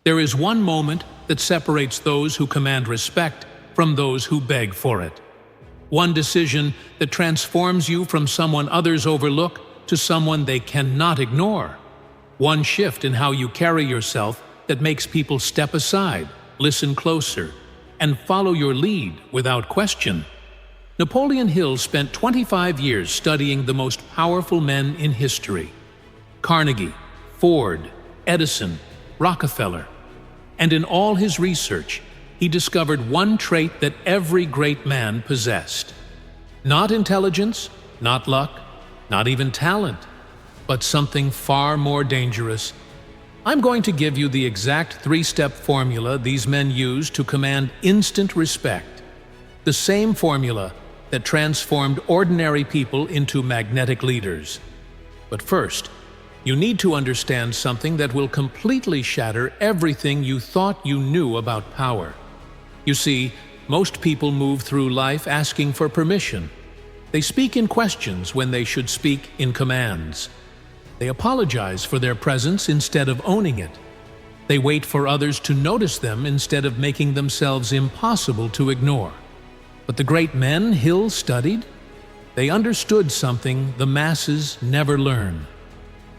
There is one moment that separates those who command respect from those who beg for it. One decision that transforms you from someone others overlook to someone they cannot ignore. One shift in how you carry yourself that makes people step aside, listen closer, and follow your lead without question. Napoleon Hill spent 25 years studying the most powerful men in history: Carnegie, Ford, Edison, Rockefeller. And in all his research, he discovered one trait that every great man possessed. Not intelligence, not luck, not even talent, but something far more dangerous. I'm going to give you the exact three-step formula these men used to command instant respect. The same formula that transformed ordinary people into magnetic leaders. But first, you need to understand something that will completely shatter everything you thought you knew about power. You see, most people move through life asking for permission. They speak in questions when they should speak in commands. They apologize for their presence instead of owning it. They wait for others to notice them instead of making themselves impossible to ignore. But the great men Hill studied, they understood something the masses never learn.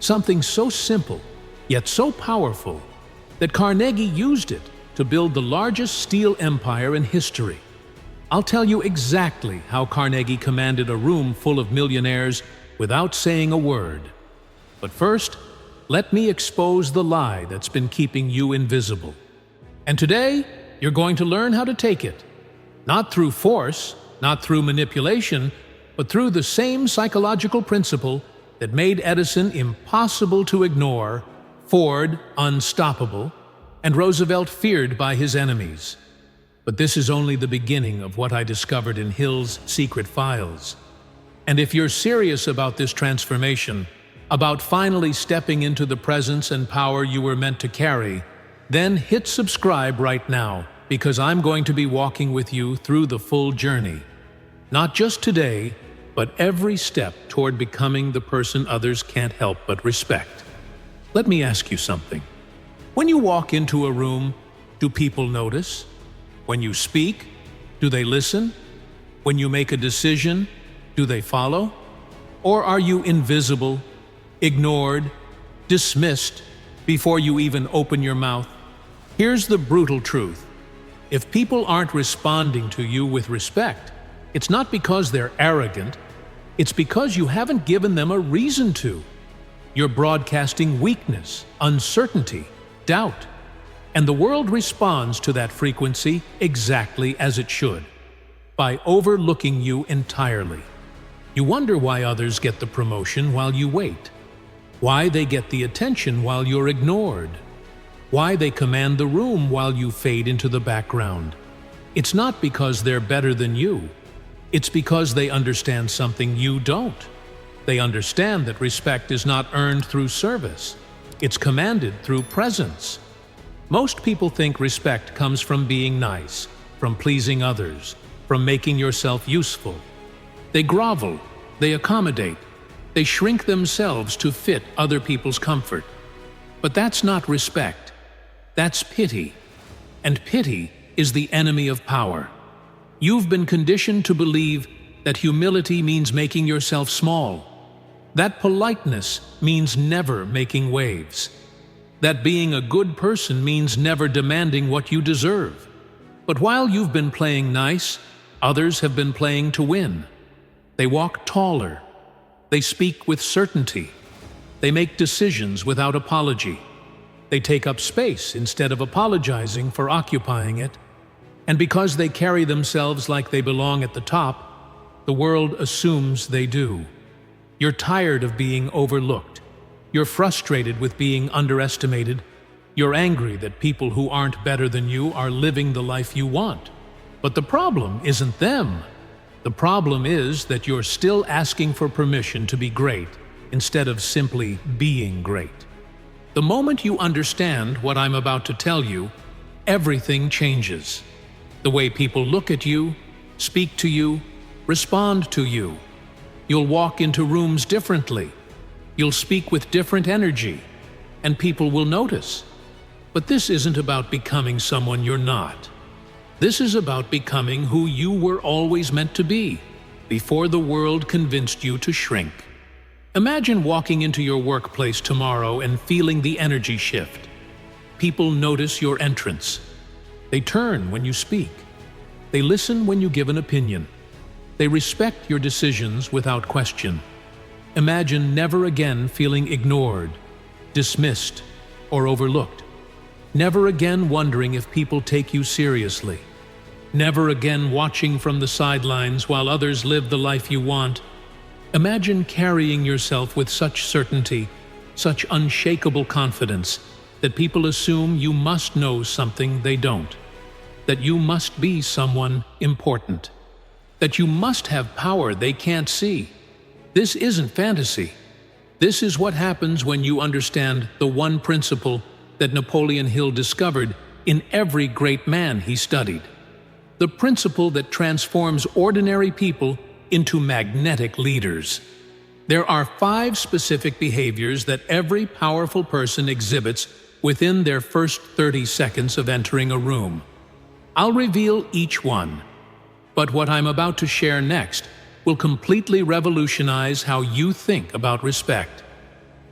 Something so simple, yet so powerful, that Carnegie used it to build the largest steel empire in history. I'll tell you exactly how Carnegie commanded a room full of millionaires without saying a word. But first, let me expose the lie that's been keeping you invisible. And today, you're going to learn how to take it. Not through force, not through manipulation, but through the same psychological principle that made Edison impossible to ignore, Ford unstoppable, and Roosevelt feared by his enemies. But this is only the beginning of what I discovered in Hill's secret files. And if you're serious about this transformation, about finally stepping into the presence and power you were meant to carry, then hit subscribe right now, because I'm going to be walking with you through the full journey. Not just today, but every step toward becoming the person others can't help but respect. Let me ask you something. When you walk into a room, do people notice? When you speak, do they listen? When you make a decision, do they follow? Or are you invisible, ignored, dismissed before you even open your mouth? Here's the brutal truth. If people aren't responding to you with respect, it's not because they're arrogant, it's because you haven't given them a reason to. You're broadcasting weakness, uncertainty, doubt. And the world responds to that frequency exactly as it should, by overlooking you entirely. You wonder why others get the promotion while you wait, why they get the attention while you're ignored, why they command the room while you fade into the background. It's not because they're better than you. It's because they understand something you don't. They understand that respect is not earned through service. It's commanded through presence. Most people think respect comes from being nice, from pleasing others, from making yourself useful. They grovel, they accommodate, they shrink themselves to fit other people's comfort. But that's not respect. That's pity. And pity is the enemy of power. You've been conditioned to believe that humility means making yourself small, that politeness means never making waves, that being a good person means never demanding what you deserve. But while you've been playing nice, others have been playing to win. They walk taller. They speak with certainty. They make decisions without apology. They take up space instead of apologizing for occupying it. And because they carry themselves like they belong at the top, the world assumes they do. You're tired of being overlooked. You're frustrated with being underestimated. You're angry that people who aren't better than you are living the life you want. But the problem isn't them. The problem is that you're still asking for permission to be great instead of simply being great. The moment you understand what I'm about to tell you, everything changes. The way people look at you, speak to you, respond to you. You'll walk into rooms differently. You'll speak with different energy, and people will notice. But this isn't about becoming someone you're not. This is about becoming who you were always meant to be, before the world convinced you to shrink. Imagine walking into your workplace tomorrow and feeling the energy shift. People notice your entrance. They turn when you speak. They listen when you give an opinion. They respect your decisions without question. Imagine never again feeling ignored, dismissed, or overlooked. Never again wondering if people take you seriously. Never again watching from the sidelines while others live the life you want. Imagine carrying yourself with such certainty, such unshakable confidence, that people assume you must know something they don't, that you must be someone important, that you must have power they can't see. This isn't fantasy. This is what happens when you understand the one principle that Napoleon Hill discovered in every great man he studied. The principle that transforms ordinary people into magnetic leaders. There are 5 specific behaviors that every powerful person exhibits within their first 30 seconds of entering a room. I'll reveal each one, but what I'm about to share next will completely revolutionize how you think about respect.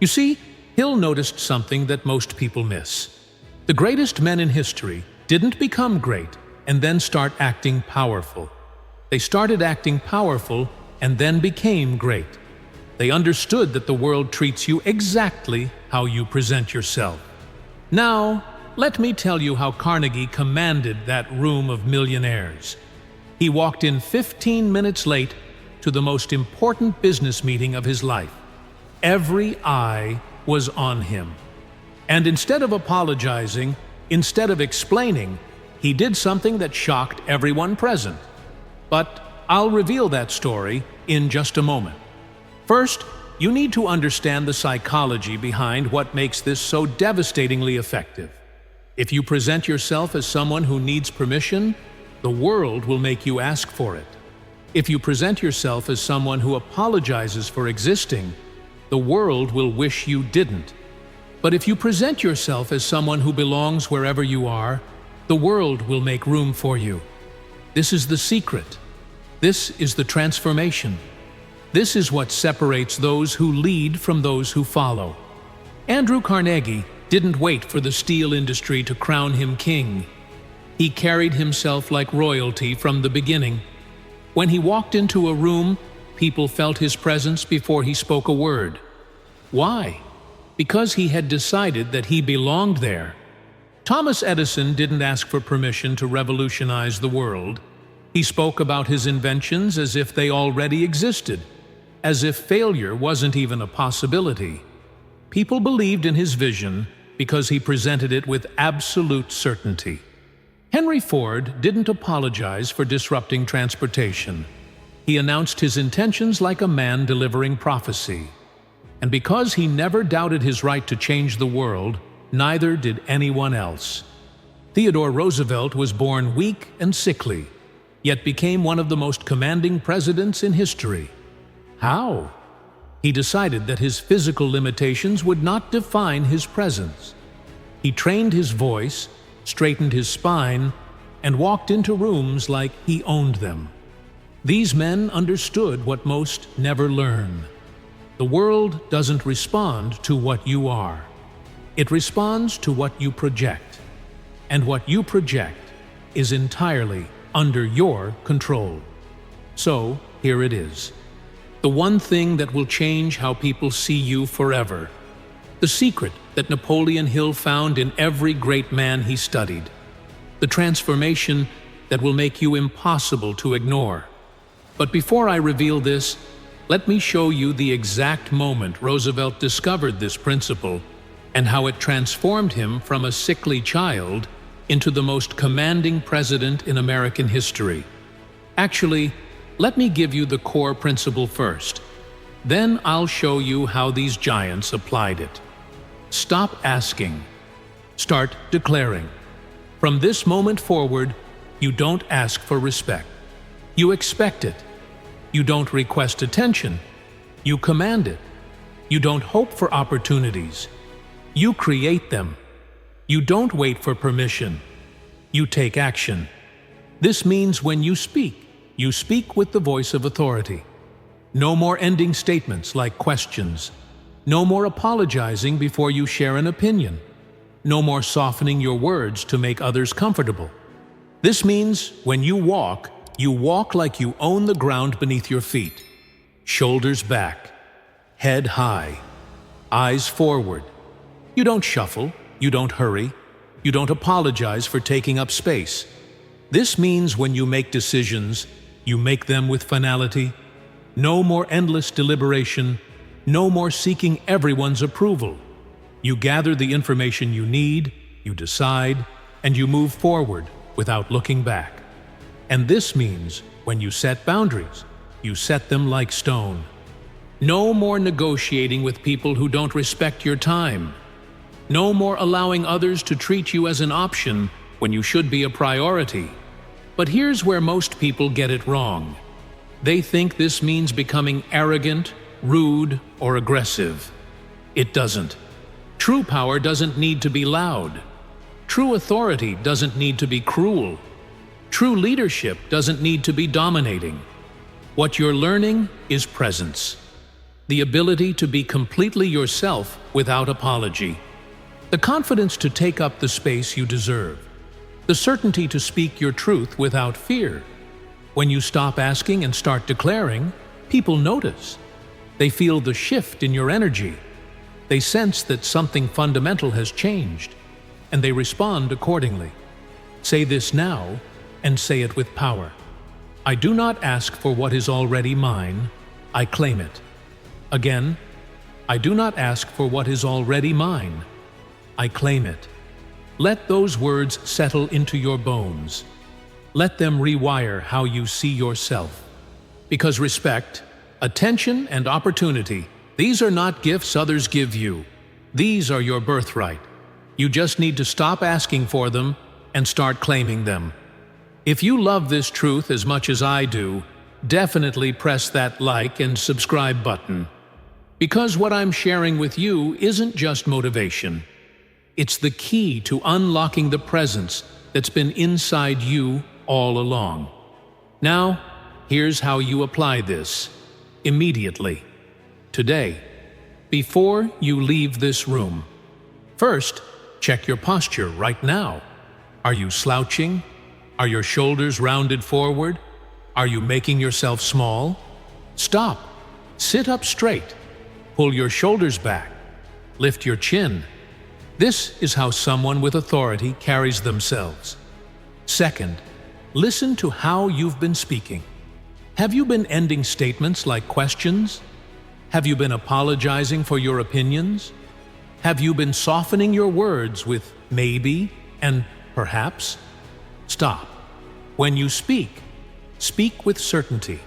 You see, Hill noticed something that most people miss. The greatest men in history didn't become great and then start acting powerful. They started acting powerful and then became great. They understood that the world treats you exactly how you present yourself. Now, let me tell you how Carnegie commanded that room of millionaires. He walked in 15 minutes late to the most important business meeting of his life. Every eye was on him. And instead of apologizing, instead of explaining, he did something that shocked everyone present. But I'll reveal that story in just a moment. First, you need to understand the psychology behind what makes this so devastatingly effective. If you present yourself as someone who needs permission, the world will make you ask for it. If you present yourself as someone who apologizes for existing, the world will wish you didn't. But if you present yourself as someone who belongs wherever you are, the world will make room for you. This is the secret. This is the transformation. This is what separates those who lead from those who follow. Andrew Carnegie didn't wait for the steel industry to crown him king. He carried himself like royalty from the beginning. When he walked into a room, people felt his presence before he spoke a word. Why? Because he had decided that he belonged there. Thomas Edison didn't ask for permission to revolutionize the world. He spoke about his inventions as if they already existed, as if failure wasn't even a possibility. People believed in his vision because he presented it with absolute certainty. Henry Ford didn't apologize for disrupting transportation. He announced his intentions like a man delivering prophecy. And because he never doubted his right to change the world, neither did anyone else. Theodore Roosevelt was born weak and sickly, yet became one of the most commanding presidents in history. How? He decided that his physical limitations would not define his presence. He trained his voice, straightened his spine, and walked into rooms like he owned them. These men understood what most never learn. The world doesn't respond to what you are. It responds to what you project. And what you project is entirely under your control. So, here it is. The one thing that will change how people see you forever. The secret that Napoleon Hill found in every great man he studied. The transformation that will make you impossible to ignore. But before I reveal this, let me show you the exact moment Roosevelt discovered this principle and how it transformed him from a sickly child into the most commanding president in American history. Actually, let me give you the core principle first. Then I'll show you how these giants applied it. Stop asking. Start declaring. From this moment forward, you don't ask for respect. You expect it. You don't request attention. You command it. You don't hope for opportunities. You create them. You don't wait for permission. You take action. This means when you speak with the voice of authority. No more ending statements like questions. No more apologizing before you share an opinion. No more softening your words to make others comfortable. This means when you walk like you own the ground beneath your feet. Shoulders back, head high, eyes forward. You don't shuffle, you don't hurry, you don't apologize for taking up space. This means when you make decisions, you make them with finality. No more endless deliberation, no more seeking everyone's approval. You gather the information you need, you decide, and you move forward without looking back. And this means when you set boundaries, you set them like stone. No more negotiating with people who don't respect your time. No more allowing others to treat you as an option when you should be a priority. But here's where most people get it wrong. They think this means becoming arrogant, rude, or aggressive. It doesn't. True power doesn't need to be loud. True authority doesn't need to be cruel. True leadership doesn't need to be dominating. What you're learning is presence. The ability to be completely yourself without apology. The confidence to take up the space you deserve. The certainty to speak your truth without fear. When you stop asking and start declaring, people notice. They feel the shift in your energy. They sense that something fundamental has changed, and they respond accordingly. Say this now, and say it with power. I do not ask for what is already mine, I claim it. Again, I do not ask for what is already mine, I claim it. Let those words settle into your bones. Let them rewire how you see yourself. Because respect, attention, and opportunity, these are not gifts others give you. These are your birthright. You just need to stop asking for them and start claiming them. If you love this truth as much as I do, definitely press that like and subscribe button. Because what I'm sharing with you isn't just motivation. It's the key to unlocking the presence that's been inside you all along. Now, here's how you apply this. Immediately. Today. Before you leave this room. First, check your posture right now. Are you slouching? Are your shoulders rounded forward? Are you making yourself small? Stop. Sit up straight. Pull your shoulders back. Lift your chin. This is how someone with authority carries themselves. Second, listen to how you've been speaking. Have you been ending statements like questions? Have you been apologizing for your opinions? Have you been softening your words with maybe and perhaps? Stop. When you speak, speak with certainty.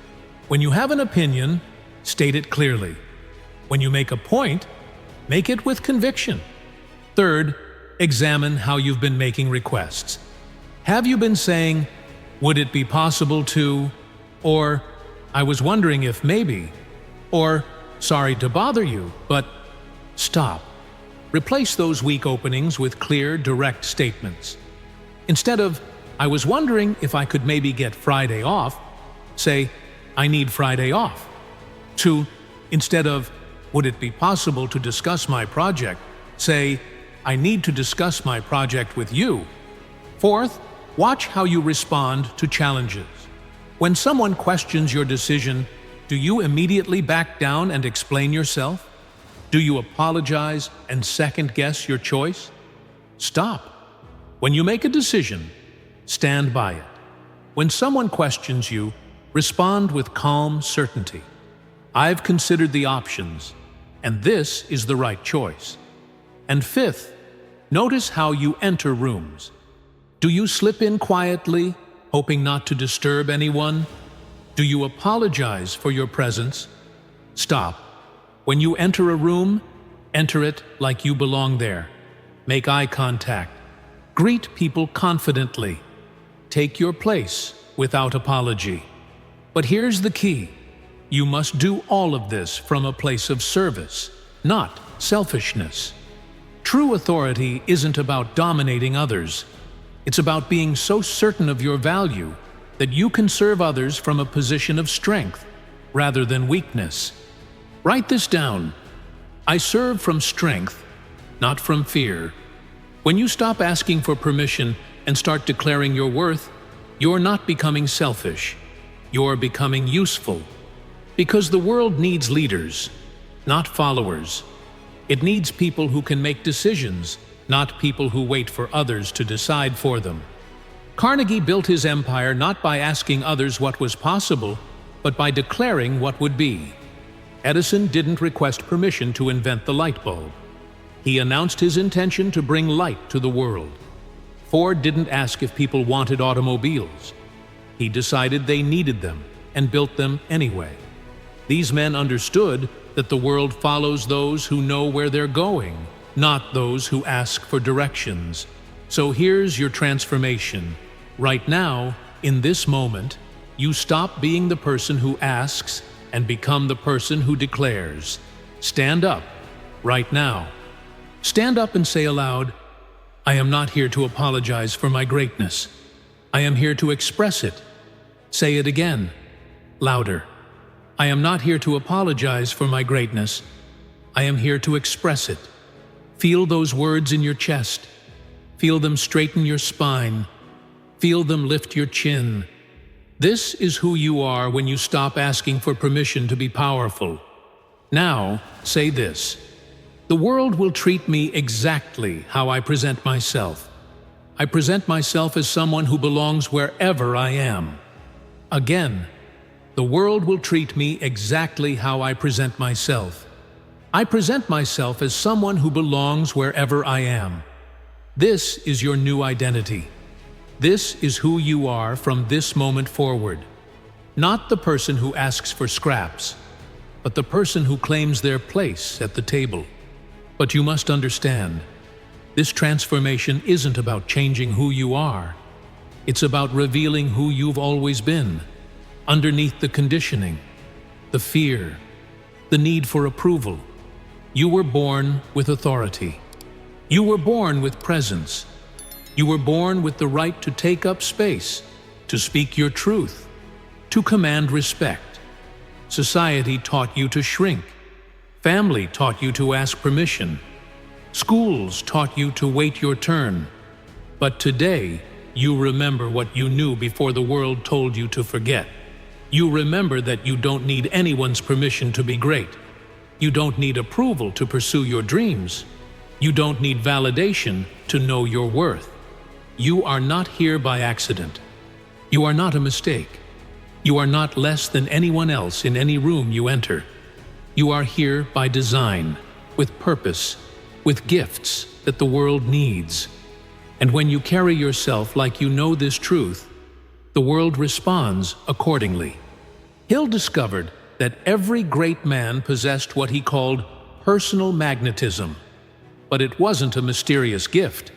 When you have an opinion, state it clearly. When you make a point, make it with conviction. Third, examine how you've been making requests. Have you been saying, would it be possible to, or I was wondering if maybe, or sorry to bother you, but stop. Replace those weak openings with clear, direct statements. Instead of, I was wondering if I could maybe get Friday off, say, I need Friday off. Instead of, would it be possible to discuss my project, say, I need to discuss my project with you. Fourth, watch how you respond to challenges. When someone questions your decision, do you immediately back down and explain yourself? Do you apologize and second-guess your choice? Stop. When you make a decision, stand by it. When someone questions you, respond with calm certainty. I've considered the options, and this is the right choice. And fifth, notice how you enter rooms. Do you slip in quietly, hoping not to disturb anyone? Do you apologize for your presence? Stop. When you enter a room, enter it like you belong there. Make eye contact. Greet people confidently. Take your place without apology. But here's the key. You must do all of this from a place of service, not selfishness. True authority isn't about dominating others. It's about being so certain of your value that you can serve others from a position of strength rather than weakness. Write this down. I serve from strength, not from fear. When you stop asking for permission and start declaring your worth, you're not becoming selfish. You're becoming useful. Because the world needs leaders, not followers. It needs people who can make decisions, not people who wait for others to decide for them. Carnegie built his empire not by asking others what was possible, but by declaring what would be. Edison didn't request permission to invent the light bulb. He announced his intention to bring light to the world. Ford didn't ask if people wanted automobiles. He decided they needed them and built them anyway. These men understood that the world follows those who know where they're going, not those who ask for directions. So here's your transformation. Right now, in this moment, you stop being the person who asks and become the person who declares. Stand up, right now. Stand up and say aloud, I am not here to apologize for my greatness. I am here to express it. Say it again, louder. I am not here to apologize for my greatness. I am here to express it. Feel those words in your chest. Feel them straighten your spine. Feel them lift your chin. This is who you are when you stop asking for permission to be powerful. Now, say this. The world will treat me exactly how I present myself. I present myself as someone who belongs wherever I am. Again, the world will treat me exactly how I present myself. I present myself as someone who belongs wherever I am. This is your new identity. This is who you are from this moment forward. Not the person who asks for scraps, but the person who claims their place at the table. But you must understand, this transformation isn't about changing who you are. It's about revealing who you've always been, underneath the conditioning, the fear, the need for approval. You were born with authority. You were born with presence. You were born with the right to take up space, to speak your truth, to command respect. Society taught you to shrink. Family taught you to ask permission. Schools taught you to wait your turn. But today, you remember what you knew before the world told you to forget. You remember that you don't need anyone's permission to be great. You don't need approval to pursue your dreams. You don't need validation to know your worth. You are not here by accident. You are not a mistake. You are not less than anyone else in any room you enter. You are here by design, with purpose, with gifts that the world needs. And when you carry yourself like you know this truth, the world responds accordingly. Hill discovered that every great man possessed what he called personal magnetism. But it wasn't a mysterious gift.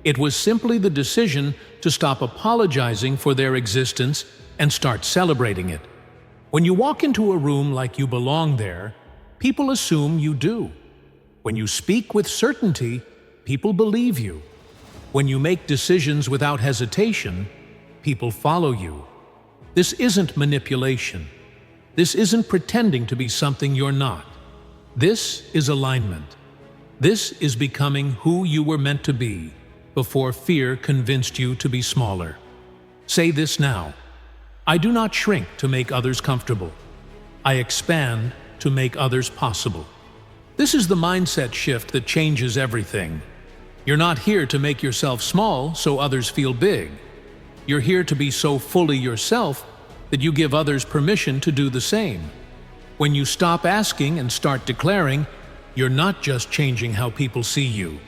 It was simply the decision to stop apologizing for their existence and start celebrating it. When you walk into a room like you belong there, people assume you do. When you speak with certainty, people believe you. When you make decisions without hesitation, people follow you. This isn't manipulation. This isn't pretending to be something you're not. This is alignment. This is becoming who you were meant to be before fear convinced you to be smaller. Say this now. I do not shrink to make others comfortable. I expand to make others possible. This is the mindset shift that changes everything. You're not here to make yourself small so others feel big. You're here to be so fully yourself that you give others permission to do the same. When you stop asking and start declaring, you're not just changing how people see you.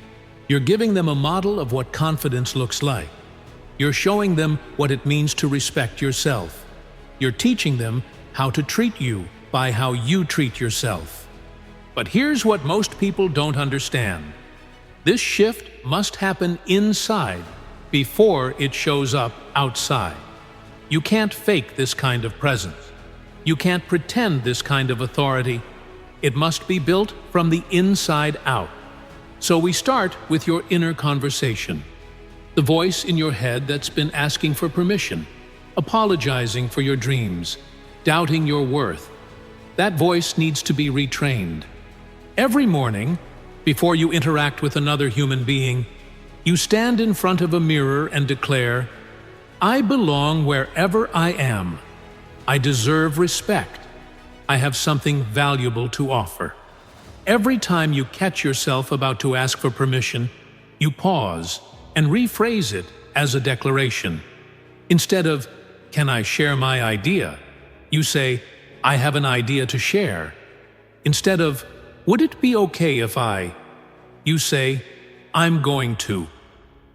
You're giving them a model of what confidence looks like. You're showing them what it means to respect yourself. You're teaching them how to treat you by how you treat yourself. But here's what most people don't understand. This shift must happen inside before it shows up outside. You can't fake this kind of presence. You can't pretend this kind of authority. It must be built from the inside out. So we start with your inner conversation, the voice in your head that's been asking for permission, apologizing for your dreams, doubting your worth. That voice needs to be retrained. Every morning, before you interact with another human being, you stand in front of a mirror and declare, "I belong wherever I am. I deserve respect. I have something valuable to offer." Every time you catch yourself about to ask for permission, you pause and rephrase it as a declaration. Instead of, "Can I share my idea?" you say, "I have an idea to share." Instead of, "Would it be okay if I?" you say, "I'm going to."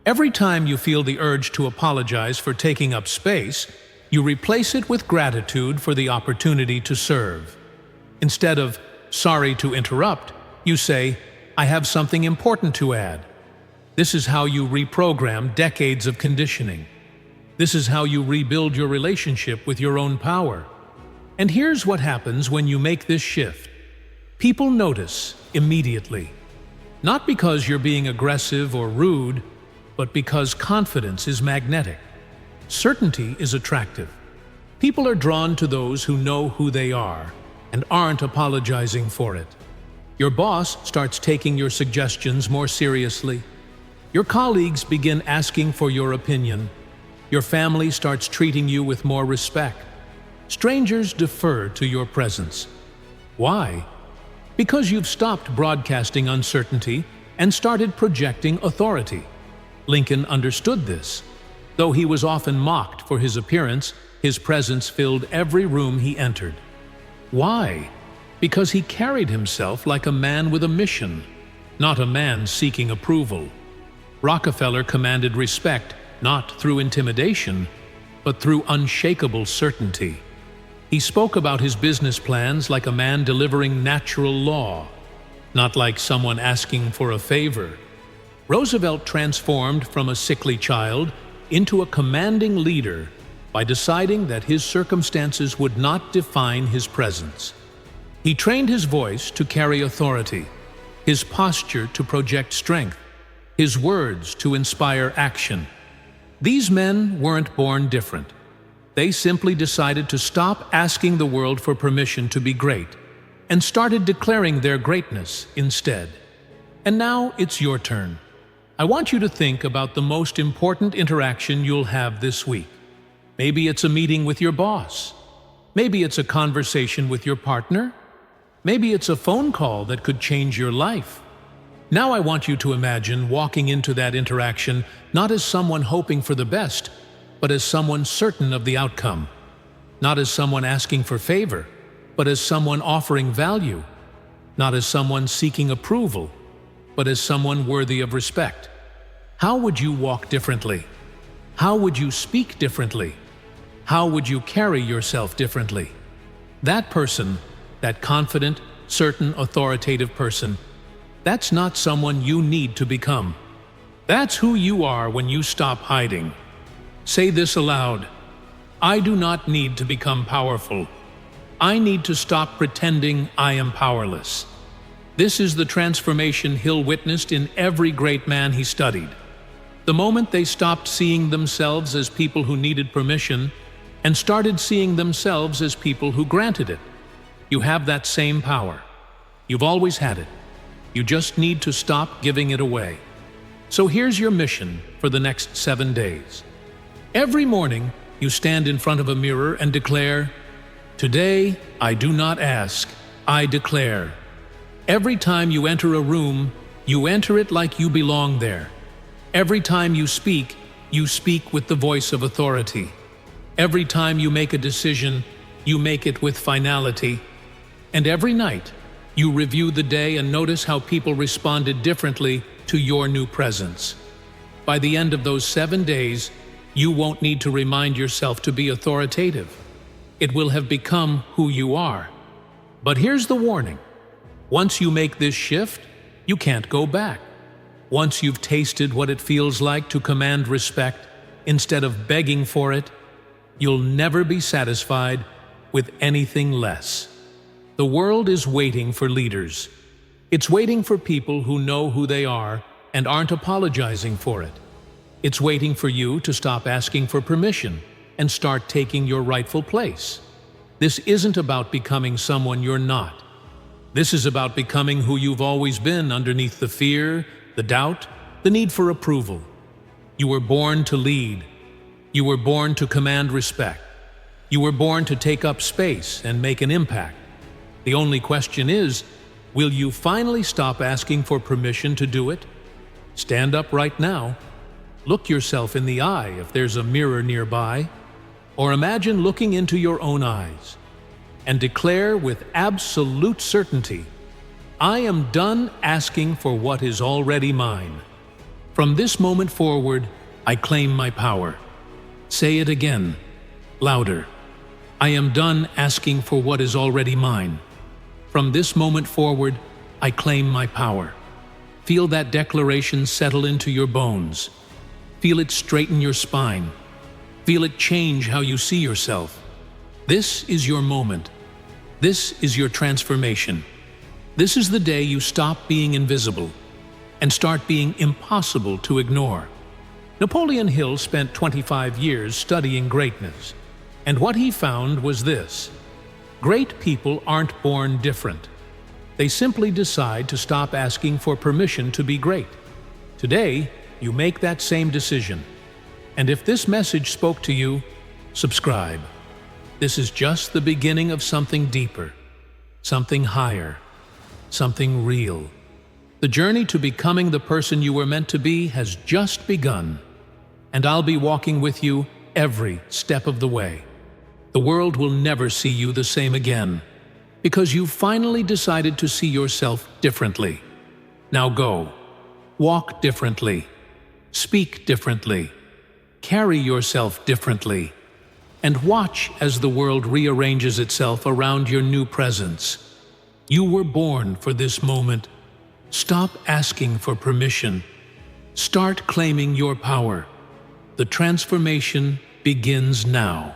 Every time you feel the urge to apologize for taking up space, you replace it with gratitude for the opportunity to serve. Instead of, "Sorry to interrupt," you say, "I have something important to add." This is how you reprogram decades of conditioning. This is how you rebuild your relationship with your own power. And here's what happens when you make this shift. People notice immediately. Not because you're being aggressive or rude, but because confidence is magnetic. Certainty is attractive. People are drawn to those who know who they are and aren't apologizing for it. Your boss starts taking your suggestions more seriously. Your colleagues begin asking for your opinion. Your family starts treating you with more respect. Strangers defer to your presence. Why? Because you've stopped broadcasting uncertainty and started projecting authority. Lincoln understood this. Though he was often mocked for his appearance, his presence filled every room he entered. Why? Because he carried himself like a man with a mission, not a man seeking approval. Rockefeller commanded respect not through intimidation, but through unshakable certainty. He spoke about his business plans like a man delivering natural law, not like someone asking for a favor. Roosevelt transformed from a sickly child into a commanding leader by deciding that his circumstances would not define his presence. He trained his voice to carry authority, his posture to project strength, his words to inspire action. These men weren't born different. They simply decided to stop asking the world for permission to be great and started declaring their greatness instead. And now it's your turn. I want you to think about the most important interaction you'll have this week. Maybe it's a meeting with your boss. Maybe it's a conversation with your partner. Maybe it's a phone call that could change your life. Now I want you to imagine walking into that interaction not as someone hoping for the best, but as someone certain of the outcome. Not as someone asking for favor, but as someone offering value. Not as someone seeking approval, but as someone worthy of respect. How would you walk differently? How would you speak differently? How would you carry yourself differently? That person, that confident, certain, authoritative person, that's not someone you need to become. That's who you are when you stop hiding. Say this aloud: I do not need to become powerful. I need to stop pretending I am powerless. This is the transformation Hill witnessed in every great man he studied. The moment they stopped seeing themselves as people who needed permission and started seeing themselves as people who granted it. You have that same power. You've always had it. You just need to stop giving it away. So here's your mission for the next 7 days. Every morning, you stand in front of a mirror and declare, "Today, I do not ask, I declare." Every time you enter a room, you enter it like you belong there. Every time you speak with the voice of authority. Every time you make a decision, you make it with finality. And every night, you review the day and notice how people responded differently to your new presence. By the end of those 7 days, you won't need to remind yourself to be authoritative. It will have become who you are. But here's the warning. Once you make this shift, you can't go back. Once you've tasted what it feels like to command respect instead of begging for it, you'll never be satisfied with anything less. The world is waiting for leaders. It's waiting for people who know who they are and aren't apologizing for it. It's waiting for you to stop asking for permission and start taking your rightful place. This isn't about becoming someone you're not. This is about becoming who you've always been underneath the fear, the doubt, the need for approval. You were born to lead. You were born to command respect. You were born to take up space and make an impact. The only question is, will you finally stop asking for permission to do it? Stand up right now. Look yourself in the eye if there's a mirror nearby, or imagine looking into your own eyes and declare with absolute certainty, I am done asking for what is already mine. From this moment forward, I claim my power. Say it again, louder. I am done asking for what is already mine. From this moment forward, I claim my power. Feel that declaration settle into your bones. Feel it straighten your spine. Feel it change how you see yourself. This is your moment. This is your transformation. This is the day you stop being invisible and start being impossible to ignore. Napoleon Hill spent 25 years studying greatness, and what he found was this: great people aren't born different. They simply decide to stop asking for permission to be great. Today, you make that same decision. And if this message spoke to you, subscribe. This is just the beginning of something deeper, something higher, something real. The journey to becoming the person you were meant to be has just begun, and I'll be walking with you every step of the way. The world will never see you the same again, because you've finally decided to see yourself differently. Now go. Walk differently. Speak differently. Carry yourself differently. And watch as the world rearranges itself around your new presence. You were born for this moment. Stop asking for permission. Start claiming your power. The transformation begins now.